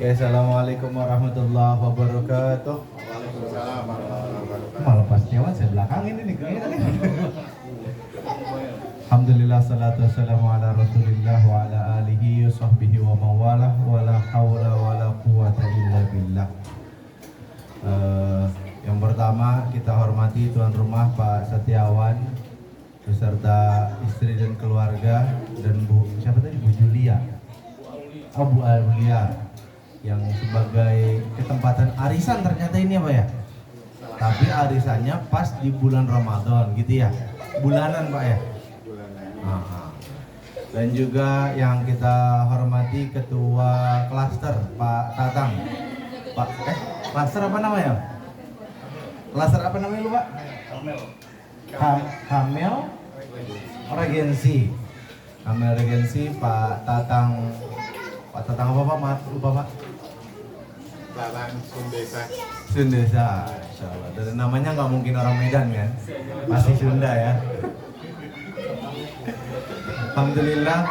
Oke, assalamualaikum warahmatullahi wabarakatuh. Waalaikumsalam warahmatullahi wabarakatuh. Malah pas nyawa saya belakangin ini kayaknya nih. Alhamdulillah salatu wassalamu ala Rasulillah wa ala alihi wa sahbihi wa mawalah wa la hawla wa la quwata illa billah. Yang pertama kita hormati tuan rumah Pak Setiawan beserta istri dan keluarga dan Bu siapa tadi Bu Julia, Bu Aulia yang sebagai ketempatan arisan ternyata ini apa ya? Tapi arisannya pas di bulan Ramadan gitu ya, bulanan Pak ya. Aha. Dan juga yang kita hormati Ketua Klaster Pak Tatang. Pak Klaster apa namanya? Klaster apa namanya lu Pak? Kamel Regensi. Kamel Regensi Pak Tatang. Pak Tatang apa Pak? Maaf lupa Pak. Tatang Sundesa. Sundesa, insyaallah. Dari namanya nggak mungkin orang Medan kan? Pasti Sunda ya. Alhamdulillah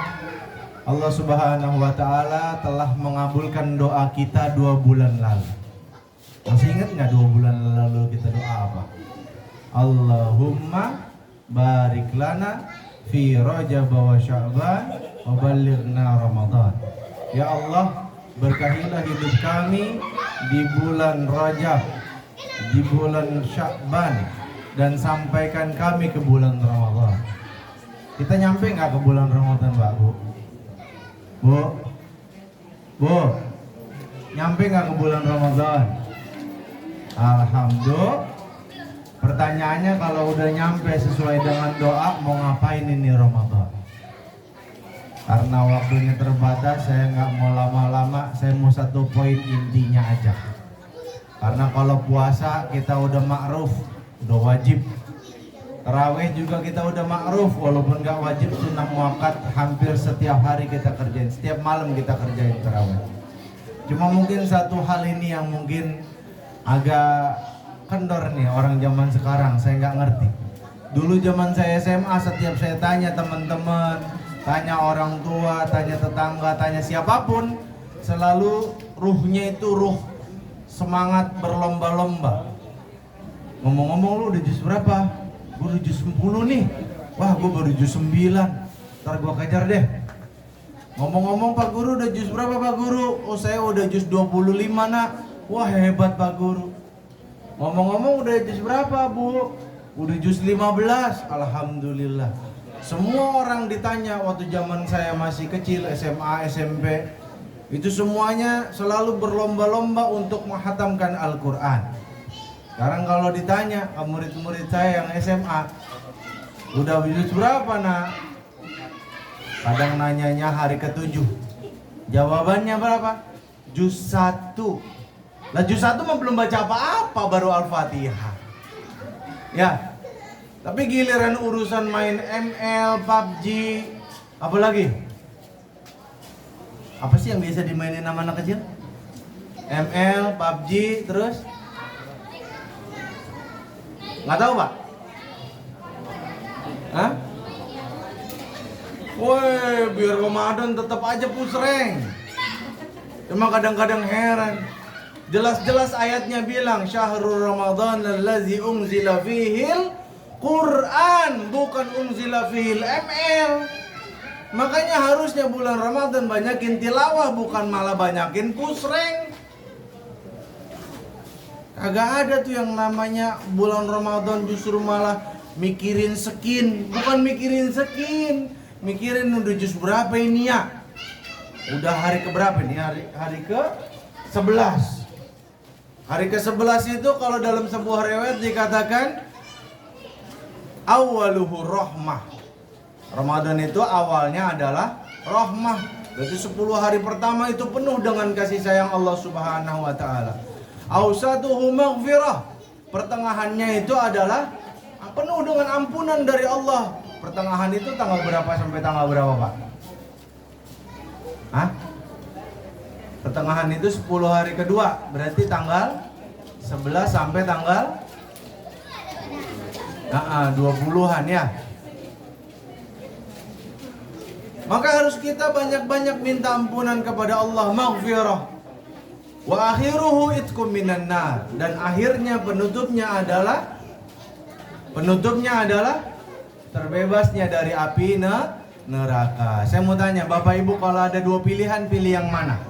Allah Subhanahu wa Ta'ala telah mengabulkan doa kita 2 bulan lalu. Masih ingat nggak 2 bulan lalu kita doa apa? Allahumma barik lana fi Rajab wa Sya'ban wa ballighna Ramadan. Ya Allah, berkahilah hidup kami di bulan Rajab, di bulan Sya'ban, dan sampaikan kami ke bulan Ramadan. Kita nyampe nggak ke bulan Ramadan, Mbak Bu? Bu, nyampe nggak ke bulan Ramadan? Alhamdulillah. Pertanyaannya kalau udah nyampe sesuai dengan doa, mau ngapain ini Ramadan? Karena waktunya terbatas, saya nggak mau lama-lama, saya mau 1 poin intinya aja. Karena kalau puasa kita udah ma'ruf, udah wajib. Tarawih juga kita udah ma'ruf, walaupun nggak wajib, sunnah muakkad, hampir setiap hari kita kerjain, setiap malam kita kerjain tarawih. Cuma mungkin satu hal ini yang mungkin agak kendor nih orang zaman sekarang, saya nggak ngerti. Dulu zaman saya SMA, setiap saya tanya teman-teman, tanya orang tua, tanya tetangga, tanya siapapun, selalu ruhnya itu ruh semangat berlomba-lomba. Ngomong-ngomong lu udah juz berapa? Gue udah juz 10 nih. Wah, gue baru juz 9. Ntar gue kejar deh. Ngomong-ngomong Pak Guru udah juz berapa Pak Guru? Oh, saya udah juz 25 nak. Wah, hebat Pak Guru. Ngomong-ngomong udah juz berapa Bu? Udah juz 15. Alhamdulillah. Semua orang ditanya waktu zaman saya masih kecil, SMA, SMP, itu semuanya selalu berlomba-lomba untuk menghatamkan Al-Quran. Sekarang kalau ditanya ke murid-murid saya yang SMA, udah juz berapa nak? Kadang nanyanya hari ke-7. Jawabannya berapa? Juz 1. Lah juz 1 mah belum baca apa-apa, baru Al-Fatihah. Ya. Tapi giliran urusan main ML, PUBG, apa lagi? Apa sih yang biasa dimainin sama anak kecil? ML, PUBG, terus? Nggak tahu Pak? Hah? Woi, biar Ramadan tetap aja pusreng. Cuma kadang-kadang heran. Jelas-jelas ayatnya bilang Syahrul Ramadan allazi unzila fihil Quran, bukan unzila fihil ML. Makanya harusnya bulan Ramadan banyakin tilawah, bukan malah banyakin pusreng. Kagak ada tuh yang namanya bulan Ramadan justru malah mikirin skin. Bukan mikirin skin, mikirin udah juz berapa ini ya. Udah hari ke berapa nih? Hari ke 11. Hari ke 11 itu kalau dalam sebuah riwayat dikatakan awaluhu rahmah. Ramadan itu awalnya adalah rahmah. Berarti 10 hari pertama itu penuh dengan kasih sayang Allah Subhanahu wa Ta'ala. Ausatuhu maghfirah. Pertengahannya itu adalah penuh dengan ampunan dari Allah. Pertengahan itu tanggal berapa sampai tanggal berapa Pak? Hah? Pertengahan itu 10 hari kedua. Berarti tanggal 11 sampai tanggal 20-an ya. Maka harus kita banyak-banyak minta ampunan kepada Allah, maghfirah. Wa akhiruhu itqum minan nar, dan akhirnya penutupnya adalah terbebasnya dari api neraka. Saya mau tanya Bapak Ibu, kalau ada dua pilihan, pilih yang mana?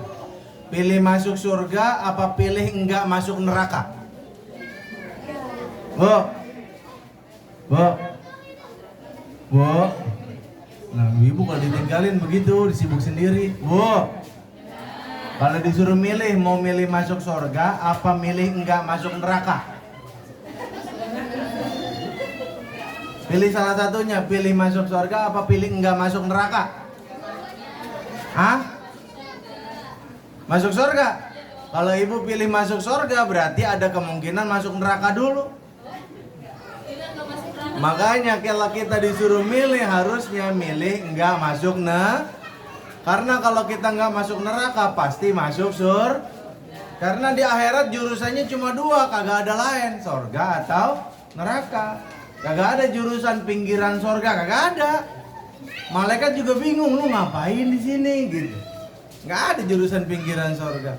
Pilih masuk surga apa pilih enggak masuk neraka? Bu. Nah, ibu kalau ditinggalin begitu, disibuk sendiri. Bu. Kalau disuruh milih, mau milih masuk surga apa milih enggak masuk neraka? Pilih salah satunya, pilih masuk surga apa pilih enggak masuk neraka? Hah? Masuk surga. Kalau ibu pilih masuk surga, berarti ada kemungkinan masuk neraka dulu. Makanya kalau kita disuruh milih, harusnya milih enggak masuk karena kalau kita enggak masuk neraka, pasti masuk surga. Karena di akhirat jurusannya cuma dua, kagak ada lain, surga atau neraka. Kagak ada jurusan pinggiran surga, kagak ada. Malaikat juga bingung, lu ngapain di sini gitu. Nggak ada jurusan pinggiran surga.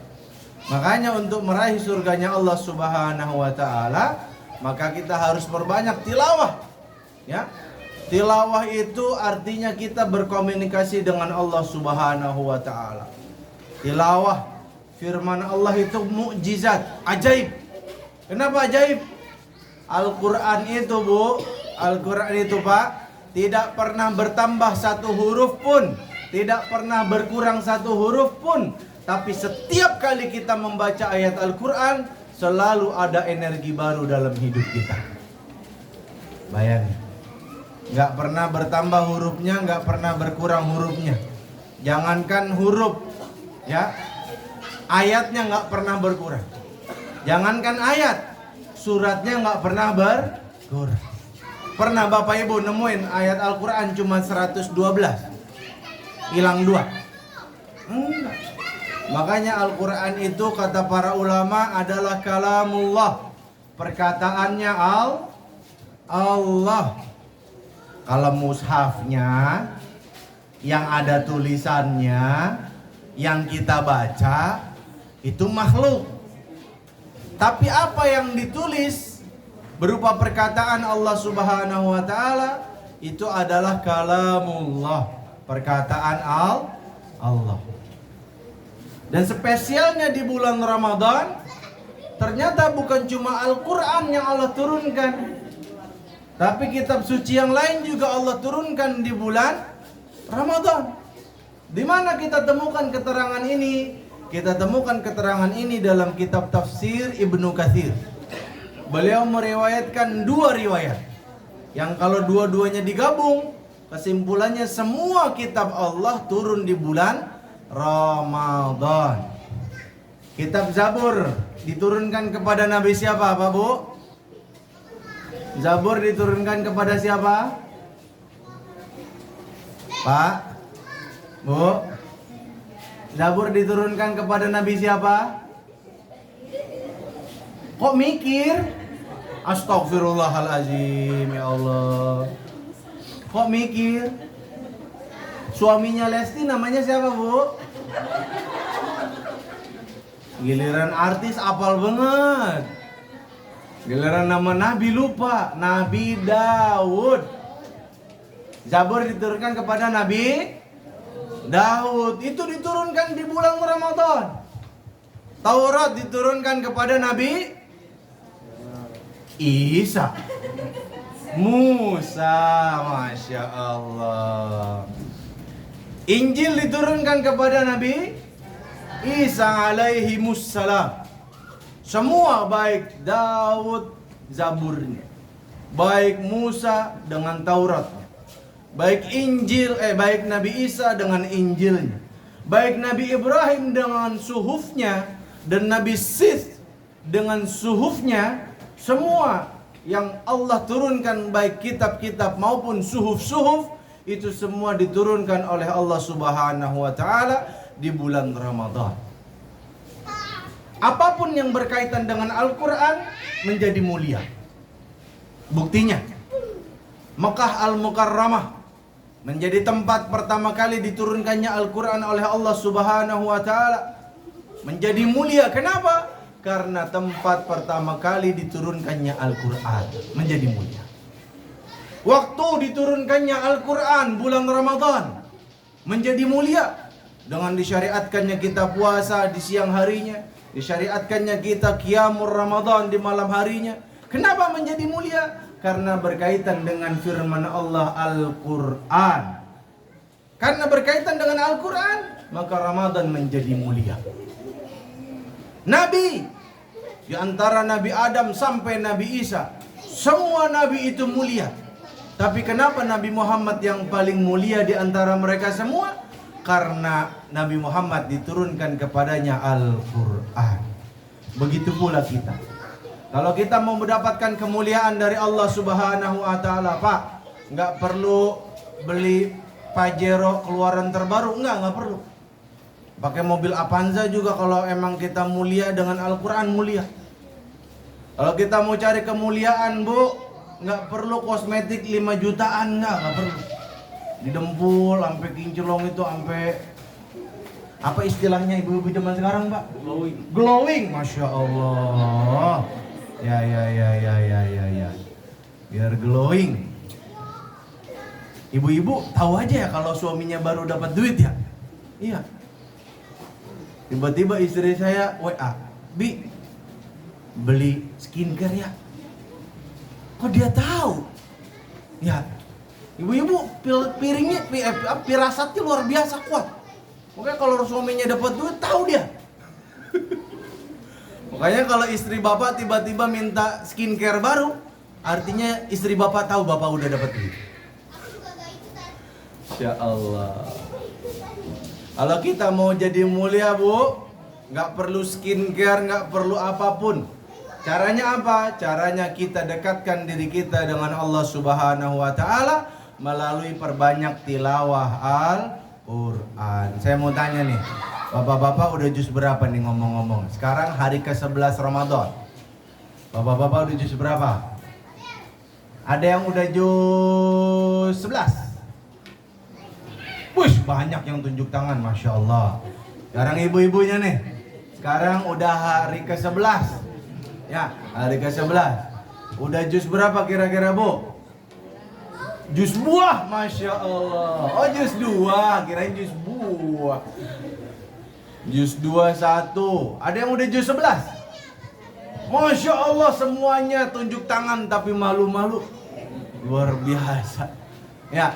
Makanya untuk meraih surganya Allah Subhanahu wa taala, maka kita harus perbanyak tilawah. Ya. Tilawah itu artinya kita berkomunikasi dengan Allah Subhanahu wa taala. Tilawah firman Allah itu mukjizat, ajaib. Kenapa ajaib? Al-Quran itu Bu, Al-Quran itu Pak, tidak pernah bertambah satu huruf pun, tidak pernah berkurang satu huruf pun. Tapi setiap kali kita membaca ayat Al-Quran, selalu ada energi baru dalam hidup kita. Bayangin, gak pernah bertambah hurufnya, gak pernah berkurang hurufnya. Jangankan huruf, ya, ayatnya gak pernah berkurang. Jangankan ayat, suratnya nggak pernah berkurang. Pernah Bapak Ibu nemuin ayat Al-Quran cuma 112, hilang 2? Enggak. Makanya Al-Quran itu kata para ulama adalah kalamullah, perkataannya Allah. Kalau mushafnya yang ada tulisannya, yang kita baca itu makhluk. Tapi apa yang ditulis berupa perkataan Allah Subhanahu wa taala itu adalah kalamullah, perkataan Allah. Dan spesialnya di bulan Ramadan, ternyata bukan cuma Al-Quran yang Allah turunkan, tapi kitab suci yang lain juga Allah turunkan di bulan Ramadan. Di mana kita temukan keterangan ini? Kita temukan keterangan ini dalam kitab tafsir Ibnu Katsir. Beliau meriwayatkan 2 riwayat, yang kalau dua-duanya digabung, kesimpulannya semua kitab Allah turun di bulan Ramadan. Kitab Zabur diturunkan kepada Nabi siapa Pak Bu? Zabur diturunkan kepada siapa? Pak? Bu? Zabur diturunkan kepada Nabi siapa? Kok mikir? Astagfirullahaladzim, ya Allah. Kok mikir? Suaminya Lesti namanya siapa Bu? Giliran artis apal banget. Giliran nama Nabi lupa. Nabi Daud. Zabur diturunkan kepada Nabi Daud. Itu diturunkan di bulan Ramadan. Taurat diturunkan kepada Nabi Isa. Musa, Masya Allah. Injil diturunkan kepada Nabi Isa alaihi mussalam. Semua baik Daud Zaburnya, baik Musa dengan Tauratnya, baik baik Nabi Isa dengan Injilnya, baik Nabi Ibrahim dengan suhufnya, dan Nabi Sis dengan suhufnya. Semua yang Allah turunkan, baik kitab-kitab maupun suhuf-suhuf, itu semua diturunkan oleh Allah Subhanahu wa taala di bulan Ramadan. Apapun yang berkaitan dengan Al-Quran menjadi mulia. Buktinya, Mekah Al-Mukarramah menjadi tempat pertama kali diturunkannya Al-Quran oleh Allah Subhanahu wa taala. menjadi mulia. Kenapa? Karena tempat pertama kali diturunkannya Al-Quran menjadi mulia. Waktu diturunkannya Al-Quran bulan Ramadan menjadi mulia. Dengan disyariatkannya kita puasa di siang harinya, disyariatkannya kita qiyamul Ramadan di malam harinya. Kenapa menjadi mulia? Karena berkaitan dengan firman Allah Al-Quran. Karena berkaitan dengan Al-Quran, maka Ramadan menjadi mulia. Nabi, di antara Nabi Adam sampai Nabi Isa, semua Nabi itu mulia. Tapi kenapa Nabi Muhammad yang paling mulia di antara mereka semua? Karena Nabi Muhammad diturunkan kepadanya Al-Quran. Begitu pula kita. Kalau kita mau mendapatkan kemuliaan dari Allah Subhanahu wa Ta'ala, Pak, nggak perlu beli Pajero keluaran terbaru, nggak perlu. Pakai mobil Avanza juga kalau emang kita mulia dengan Al-Quran mulia. Kalau kita mau cari kemuliaan, Bu, nggak perlu kosmetik 5 jutaan, nggak perlu. Didempul sampai kinclong itu, sampai apa istilahnya ibu-ibu zaman sekarang, Pak? Glowing, Masya Allah. Ya. Biar glowing. Ibu-ibu tahu aja ya kalau suaminya baru dapat duit ya. Iya. Tiba-tiba istri saya WA, Bi, beli skincare ya. Kok dia tahu? Ya. Ibu-ibu piringnya, firasatnya luar biasa kuat. Makanya kalau suaminya dapat duit, tahu dia. Makanya kalau istri bapak tiba-tiba minta skincare baru, artinya istri bapak tahu bapak udah dapat duit. Ya Allah. Kalau kita mau jadi mulia, Bu, nggak perlu skincare, nggak perlu apapun. Caranya apa? Caranya kita dekatkan diri kita dengan Allah Subhanahu wa Ta'ala melalui perbanyak tilawah Al-Quran. Saya mau tanya nih, bapak-bapak udah juz berapa nih ngomong-ngomong? Sekarang hari ke-11 Ramadan. Bapak-bapak udah juz berapa? Ada yang udah juz 11? Wush, banyak yang tunjuk tangan, Masya Allah. Sekarang ibu-ibunya nih, sekarang udah hari ke-11. Ya, hari ke-11. Udah juz berapa kira-kira, Bu? Jus buah, Masya Allah. Oh, jus 2, kirain jus buah. Jus 2 1. Ada yang udah jus 11? Masya Allah, semuanya tunjuk tangan tapi malu-malu. Luar biasa. Ya,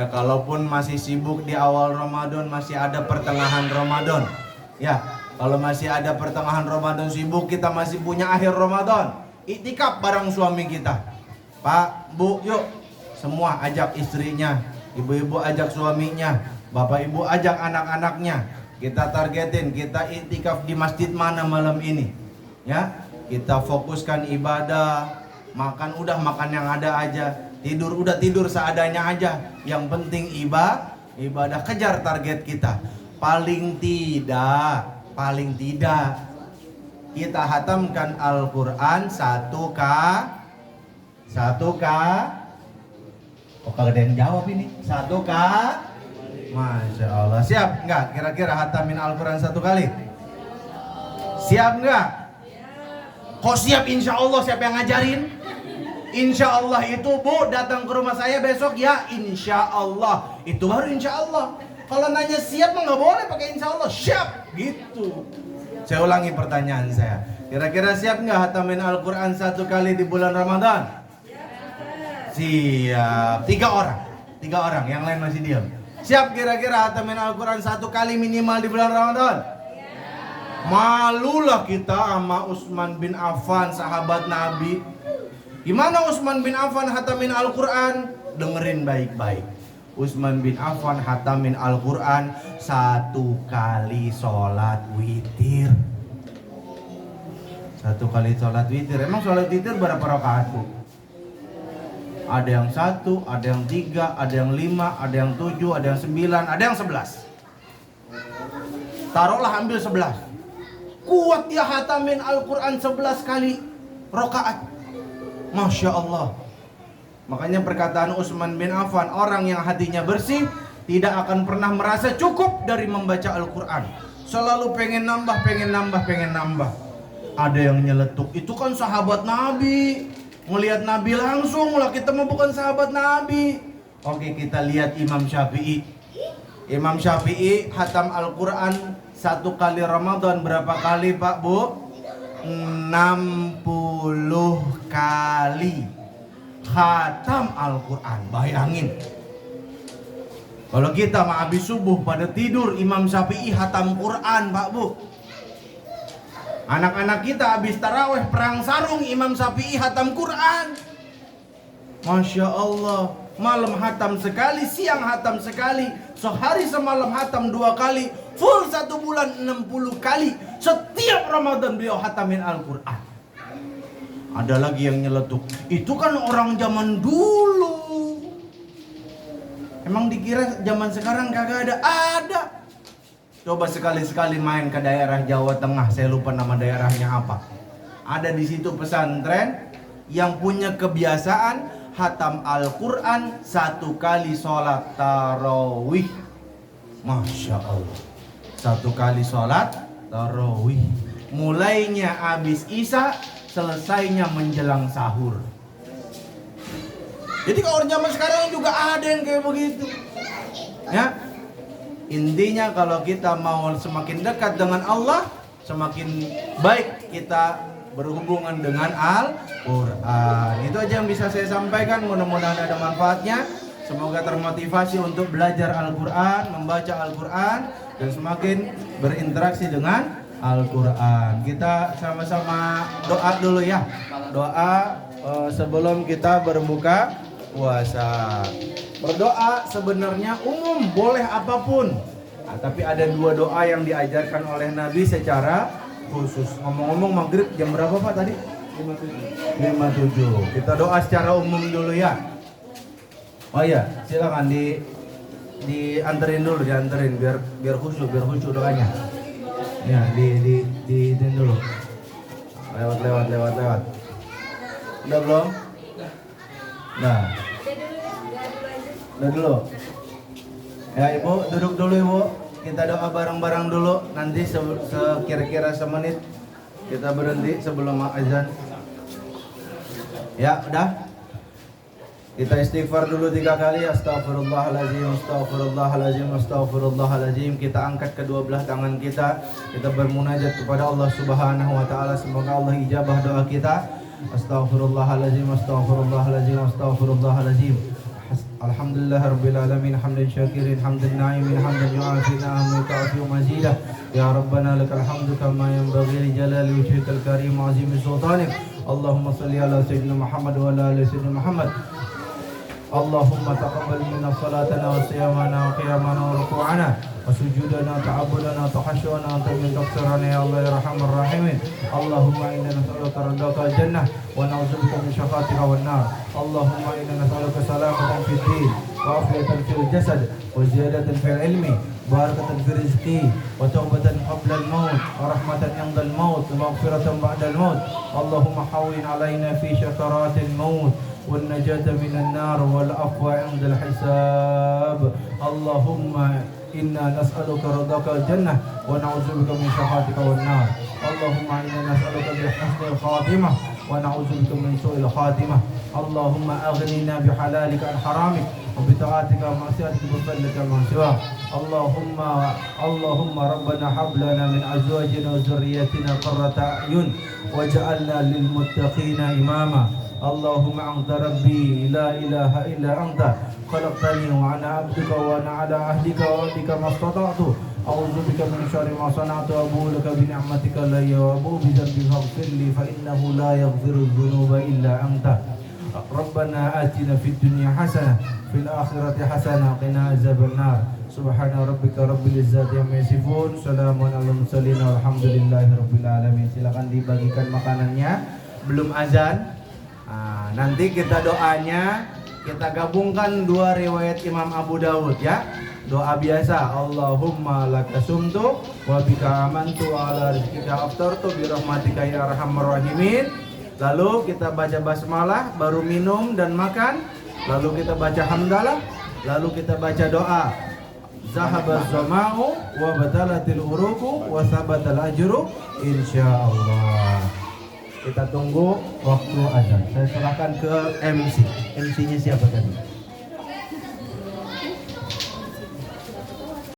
kalaupun masih sibuk di awal Ramadan, masih ada pertengahan Ramadan. Ya, kalau masih ada pertengahan Ramadan sibuk, kita masih punya akhir Ramadan. Iktikaf bareng suami kita. Pak, Bu, yuk. Semua ajak istrinya, ibu-ibu ajak suaminya, bapak ibu ajak anak-anaknya. Kita targetin, kita iktikaf di masjid mana malam ini. Ya, kita fokuskan ibadah. Makan udah makan yang ada aja. Tidur udah tidur seadanya aja. Yang penting ibadah, kejar target kita. Paling tidak kita hatamkan Al-Quran 1K. Oh, kagak ada yang jawab ini. 1K. Masya Allah. Siap nggak? Kira-kira hatamin Al-Quran 1 kali? Siap nggak? Kok siap? Insya Allah. Siapa yang ngajarin? Insya Allah itu, Bu, datang ke rumah saya besok ya. Insya Allah. Itu baru insya Allah. Kalau nanya siap mah nggak boleh pakai insya Allah. Siap gitu. Saya ulangi pertanyaan saya. Kira-kira siap nggak hatamin Al-Quran 1 kali di bulan Ramadan? Siap. 3 orang, yang lain masih diam. Siap kira-kira hatamin Al-Quran 1 kali minimal di bulan Ramadan? Malulah kita sama Utsman bin Affan, sahabat Nabi. Gimana Utsman bin Affan hatamin Al-Quran? Dengerin baik-baik. Utsman bin Affan hatamin Al-Quran 1 kali sholat witir. 1 kali sholat witir. Emang sholat witir berapa rakaat, Bu? Ada yang 1, ada yang 3, ada yang 5, ada yang 7, ada yang 9, ada yang 11. Taruhlah ambil 11. Kuat dia hatamin Al-Quran 11 kali rakaat. Masya Allah. Makanya perkataan Utsman bin Affan, orang yang hatinya bersih tidak akan pernah merasa cukup dari membaca Al-Quran. selalu pengen nambah. Ada yang nyeletuk, itu kan sahabat Nabi, ngelihat Nabi langsung lah, kita mah bukan sahabat Nabi. Oke, kita lihat Imam Syafi'i. Imam Syafi'i hatam Al-Quran satu kali Ramadan berapa kali Pak Bu? 60 kali hatam Al-Quran. Bayangin, kalau kita mah habis subuh pada tidur, Imam Syafi'i hatam Quran Pak Bu. Anak-anak kita habis taraweh perang sarung, Imam Syafi'i hatam Quran. Masya Allah, malam hatam sekali, siang hatam sekali, sehari semalam hatam 2 kali, full 1 bulan 60 kali. Setiap Ramadan beliau hatamin Al-Quran. Ada lagi yang nyeletuk, itu kan orang zaman dulu. Emang dikira zaman sekarang kagak ada? Ada. Coba sekali-sekali main ke daerah Jawa Tengah, saya lupa nama daerahnya apa. Ada di situ pesantren yang punya kebiasaan hatam Al-Quran 1 kali sholat tarawih. Masya Allah, 1 kali sholat tarawih. Mulainya habis isya, selesainya menjelang sahur. Jadi kalau orang zaman sekarang juga ada yang kayak begitu. Ya, intinya kalau kita mau semakin dekat dengan Allah, semakin baik kita berhubungan dengan Al-Quran. Itu aja yang bisa saya sampaikan. Mudah-mudahan ada manfaatnya. Semoga termotivasi untuk belajar Al-Quran, membaca Al-Quran, dan semakin berinteraksi dengan Al-Quran. Kita sama-sama doa dulu ya. Doa sebelum kita berbuka puasa. Berdoa sebenarnya umum, boleh apapun. Nah, tapi ada 2 doa yang diajarkan oleh Nabi secara khusus. Ngomong-ngomong maghrib jam berapa Pak tadi? 5.07. Kita doa secara umum dulu ya. Oh iya, silakan dianterin dulu, dianterin biar khusyuk doanya. Ya, di dulu. Lewat. Udah belum? Nah. Udah dulu. Ya Ibu, duduk dulu Ibu. Kita doa bareng-bareng dulu. Nanti sekira-kira semenit kita berhenti sebelum azan. Ya, udah. Kita istighfar dulu 3 kali. Astaghfirullahaladzim, astaghfirullahaladzim, astaghfirullahaladzim. Kita angkat kedua belah tangan kita. Kita bermunajat kepada Allah Subhanahu wa taala. Semoga Allah ijabah doa kita. Astaghfirullahaladzim, astaghfirullahaladzim, astaghfirullahaladzim. Alhamdulillah rabbil alamin, hamdan syakirin, hamdan na'imin, hamdan yu'afi na'am wa ta'afi mazidah. Ya Rabbana lakal hamdu kama yanbaghi li jalali wajhikal karim wa azimi sultanik. Allahumma salli ala sayyidina Muhammad wa ala ali sayyidina Muhammad. Allahumma taqabbal minna salatana wa siyamana wa qiyamana wa ruku'ana wa sujudana wa ta'abudana wa tahashwana wa tamin taqsirana ya Allah ya Rahman Rahimin. Allahumma inna nas'aluka ridhaka al-jannah wa na'udzubika min syakhatika wan nar. Allahumma inna nas'aluka salamatan fid din wa afiyatan fil jasad wa ziyadatan fil ilmi barakatan fil rizqi wa taubatan qabla al-maut wa rahmatan 'inda al-maut wa maghfiratan ba'da al-maut. Allahumma hawwin 'alaina fi syakaratil maut والنجاة من النار والعفو عند الحساب. اللهم إنا نسألك رضاك الجنة ونعوذ بك من سخطك والنار. اللهم إنا نسألك بحسن الخاتمة ونعوذ بك من سوء الخاتمة. اللهم أغننا بحلالك عن حرامك وبطاعتك ومعصيتك بفضلك من سواك. اللهم ربنا هب لنا من أزواجنا وذريتنا قرة أعين واجعلنا للمتقين إماما. اللهم أنت ربي لا إله إلا أنت خلقتني وأنا عبدك وأنا على عهدك ووعدك ما استطعت أعوذ بك من شر ما صنعت وأبوء لك بنعمتك علي وأبوء بذنبي فاغفر لي فإنه لا يغفر الذنوب إلا أنت. ربنا آتنا في الدنيا حسنة في الآخرة حسنة وقنا عذاب النار. سبحان ربك رب العزة عما يصفون سلام على المرسلين والحمدلله rabbil alamin. Silakan dibagikan makanannya. Belum azan. Nah, nanti kita doanya kita gabungkan 2 riwayat Imam Abu Dawud ya. Doa biasa, Allahumma laka sumtu wa bika amantu wa ala rizqika aftartu bi rahmatika ya arhamar rahimin. Lalu kita baca basmalah baru minum dan makan. Lalu kita baca hamdalah. Lalu kita baca doa zahaba zama'u wa badalatil uruku wa sabatal ajru insyaallah. Kita tunggu waktu azan. Saya serahkan ke MC. MC-nya siapa tadi?